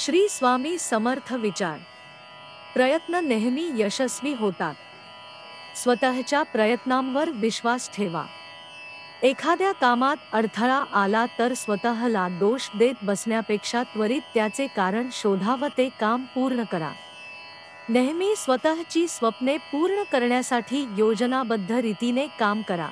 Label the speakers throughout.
Speaker 1: श्री स्वामी समर्थ विचार. प्रयत्न नेहमी यशस्वी होतात. स्वतःच्या प्रयत्नांवर विश्वास ठेवा. एखाद्या कामात अडथळा आला तर स्वतःला दोष देत बसण्यापेक्षा त्वरित त्याचे कारण शोधा व ते काम पूर्ण करा. नेहमी स्वतःची स्वप्ने पूर्ण करण्यासाठी योजनाबद्ध रीतीने काम करा.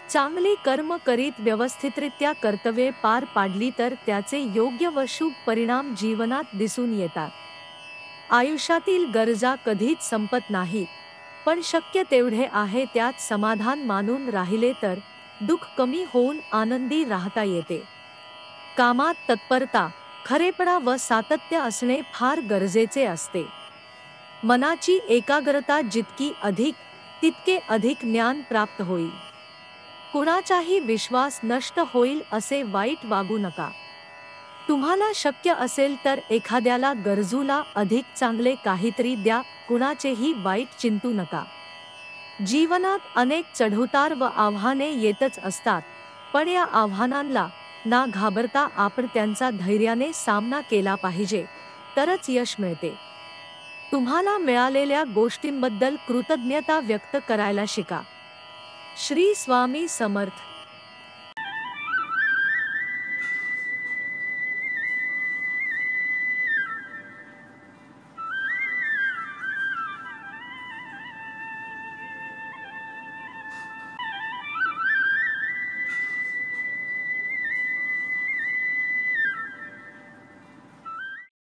Speaker 1: चांगली कर्म करीत व्यवस्थितरित्या कर्तव्ये पार पाडली तर त्याचे योग्य व शुभ परिणाम जीवनात दिसून येतात. आयुष्यातील गरजा कधीच संपत नाहीत, पण शक्य तेवढे आहे त्यात समाधान मानून राहिले तर दुःख कमी होऊन आनंदी राहता येते. कामात तत्परता, खरेपणा व सातत्य असणे फार गरजेचे असते. मनाची एकाग्रता जितकी अधिक, तितके अधिक ज्ञान प्राप्त होईल. कुणाचाही विश्वास नष्ट होईल असे वाईट वागू नका. तुम्हाला शक्य असेल तर एखाद्याला गरजूला अधिक चांगले काहीतरी द्या. कुणाचेही वाईट चिंतू नका. जीवनात अनेक चढउतार व आव्हाने येतच असतात, पण या आव्हानांना ना घाबरता आपण त्यांचा धैर्याने सामना केला पाहिजे, तरच यश मिळते. तुम्हाला मिळालेल्या गोष्टींबद्दल कृतज्ञता व्यक्त करायला शिका. श्री स्वामी समर्थ.